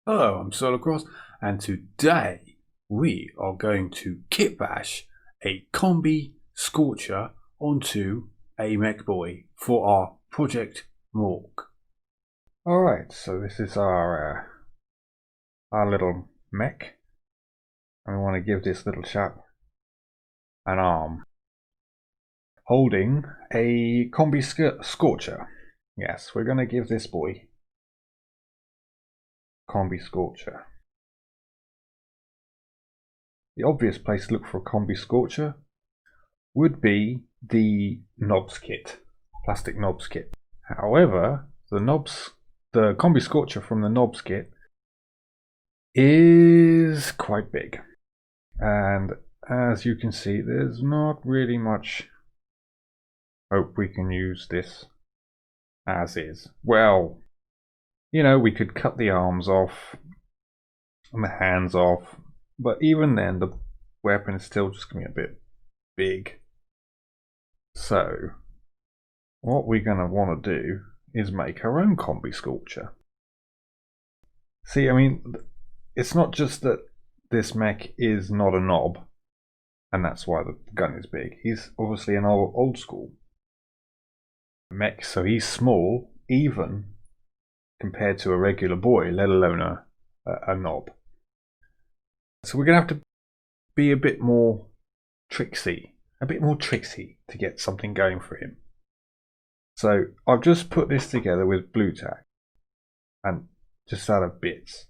Hello, I'm Solacross, and today we are going to kitbash a kombi-skorcha onto a MEK boy for our Project Mork. Alright, so this is our little mech, and we want to give this little chap an arm holding a kombi-skorcha. Yes, we're going to give this boy kombi-skorcha. The obvious place to look for a kombi-skorcha would be the knobs kit, plastic knobs kit. However, the kombi-skorcha from the knobs kit is quite big, and as you can see, there's not really much hope we can use this as is. Well, you know, we could cut the arms off and the hands off, but even then the weapon is still just going to be a bit big. So what we're going to want to do is make our own kombi-skorcha. See, I mean, it's not just that this mech is not a knob and that's why the gun is big. He's obviously an old school mech, so he's small even compared to a regular boy, let alone a knob. So we're going to have to be a bit more tricksy to get something going for him. So I've just put this together with blue tack and just out of bits,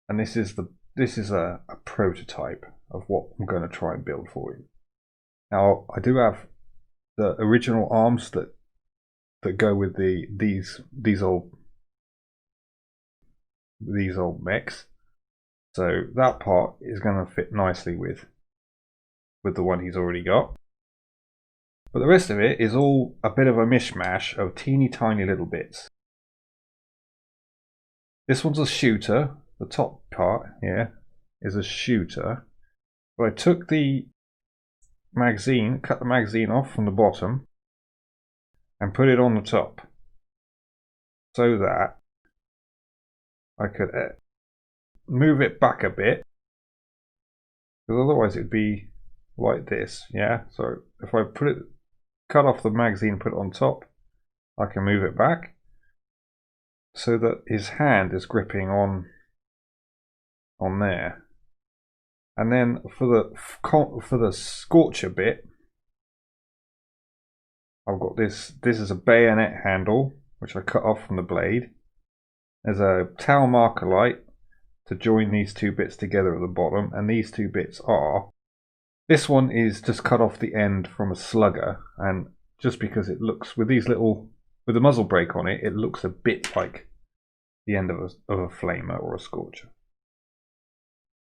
and this is a prototype of what I'm going to try and build for him. Now I do have the original arms that go with these old mechs, so that part is going to fit nicely with the one he's already got. But the rest of it is all a bit of a mishmash of teeny tiny little bits. This one's a shooter. The top part here is a shooter. But I took the magazine, cut the magazine off from the bottom and put it on the top so that I could move it back a bit, because otherwise it'd be like this. Yeah, so if I cut off the magazine, put it on top, I can move it back so that his hand is gripping on there. And then for the scorcher bit, I've got this is a bayonet handle which I cut off from the blade. There's a towel marker light to join these two bits together at the bottom, and these two bits are, this one is just cut off the end from a slugger, and just because it looks with the muzzle brake on it, it looks a bit like the end of a flamer or a scorcher.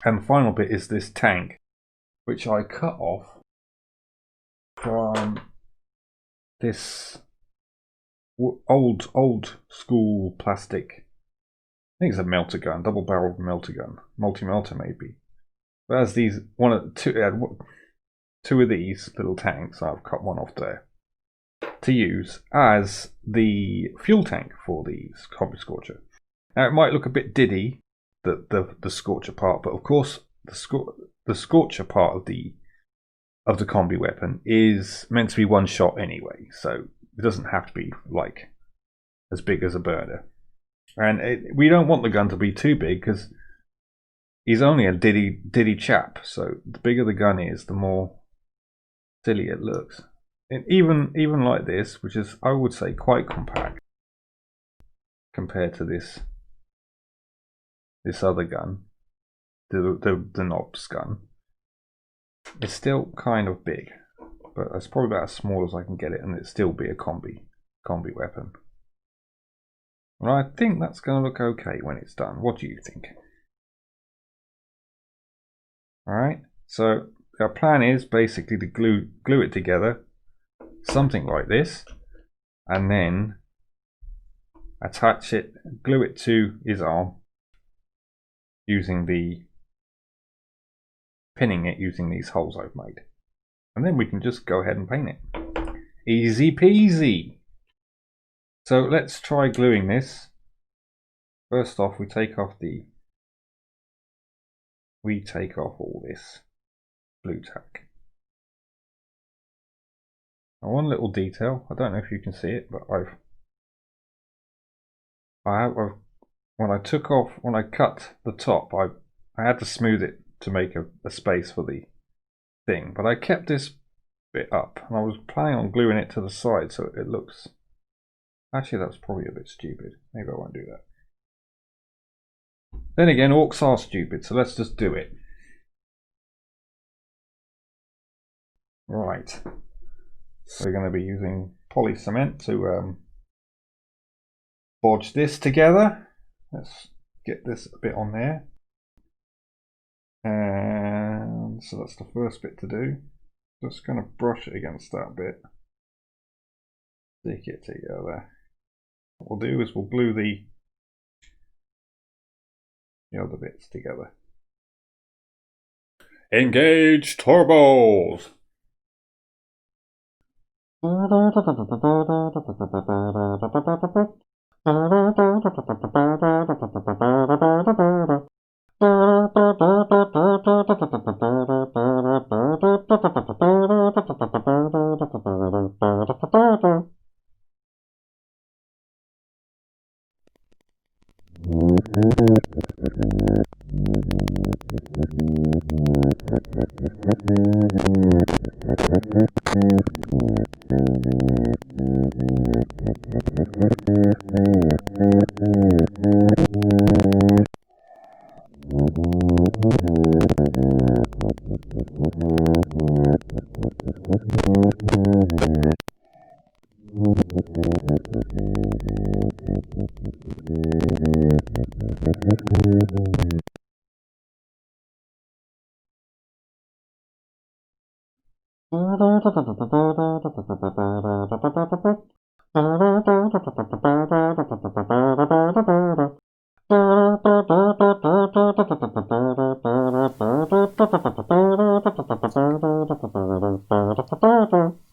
And the final bit is this tank, which I cut off from this old school plastic. I think it's a melter gun, double-barreled melter gun, multi-melter maybe. But as these two of these little tanks, I've cut one off there to use as the fuel tank for the kombi-skorcha. Now it might look a bit diddy, the scorcher part, but of course the scorcher part of the combi weapon is meant to be one shot anyway, so it doesn't have to be like as big as a burner. And we don't want the gun to be too big because he's only a diddy chap, so the bigger the gun is, the more silly it looks. And even like this, which is, I would say, quite compact compared to this other gun, the knobs gun, it's still kind of big, but it's probably about as small as I can get it, and it'd still be a kombi weapon. Well, I think that's going to look okay when it's done. What do you think? Alright, so our plan is basically to glue it together, something like this, and then attach it, glue it to his arm, pinning it using these holes I've made. And then we can just go ahead and paint it. Easy peasy! So let's try gluing this. First off, we take off the we take off all this blue tack. Now, one little detail, I don't know if you can see it, but when I cut the top, I had to smooth it to make a space for the thing, but I kept this bit up, and I was planning on gluing it to the side so it looks. Actually, that's probably a bit stupid. Maybe I won't do that. Then again, orcs are stupid, so let's just do it. Right. So we're going to be using poly cement to bodge this together. Let's get this a bit on there. And so that's the first bit to do. Just going to brush it against that bit. Stick it together. What we'll do is we'll glue the other bits together. Engage turbos!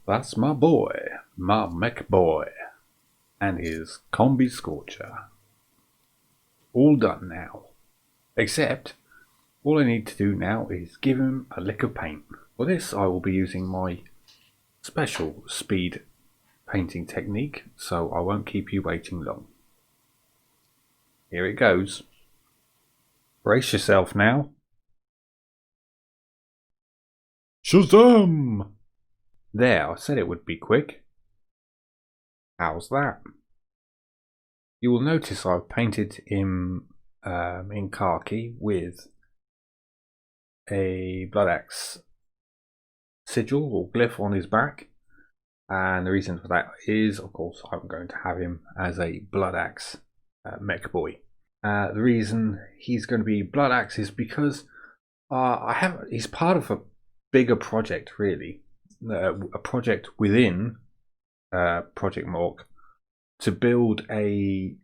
That's my boy, my MEK boy, and his kombi-skorcha. All done now. Except, all I need to do now is give him a lick of paint. For this I will be using my special speed painting technique, so I won't keep you waiting long. Here it goes. Brace yourself now. Shazam! There, I said it would be quick. How's that? You will notice I've painted him in khaki with a blood axe sigil or glyph on his back, and the reason for that is, of course, I'm going to have him as a blood axe MEK boy. The reason he's going to be blood axe is because he's part of a bigger project, really, a project within Projekt Mork to build a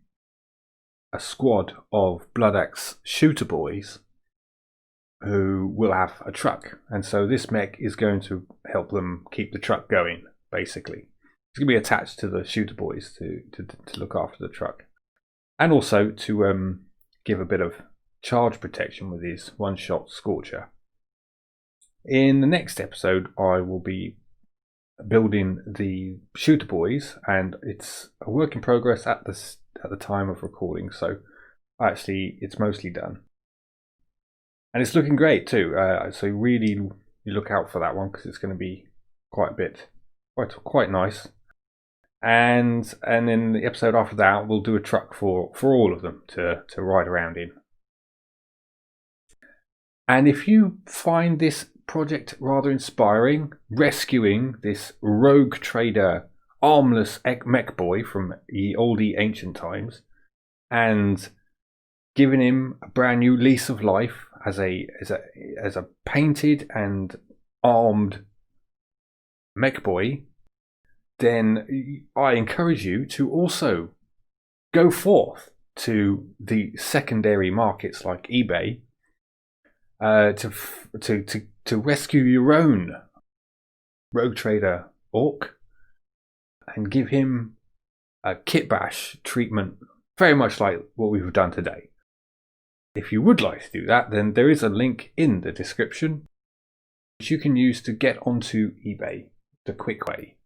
squad of blood axe shooter boys who will have a truck, and so this MEK is going to help them keep the truck going. Basically, it's going to be attached to the shooter boys to look after the truck, and also to give a bit of charge protection with his one-shot scorcher. In the next episode, I will be building the shooter boys, and it's a work in progress at the time of recording, so actually it's mostly done. And it's looking great too, so really you look out for that one because it's going to be quite nice. And then the episode after that, we'll do a truck for all of them to ride around in. And if you find this project rather inspiring, rescuing this rogue trader, armless MEK boy from the oldie ancient times, and giving him a brand new lease of life as a painted and armed MEK boy, then I encourage you to also go forth to the secondary markets like eBay to rescue your own rogue trader orc and give him a kitbash treatment, very much like what we've done today. If you would like to do that, then there is a link in the description which you can use to get onto eBay the quick way.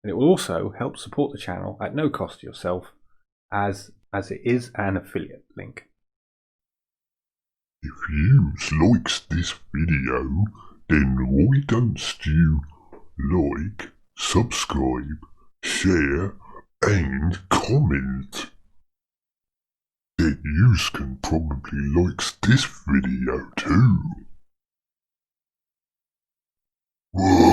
And it will also help support the channel at no cost to yourself, as it is an affiliate link. If you likes this video, then why don't you like, subscribe, share and comment? Then you can probably likes this video too. Whoa.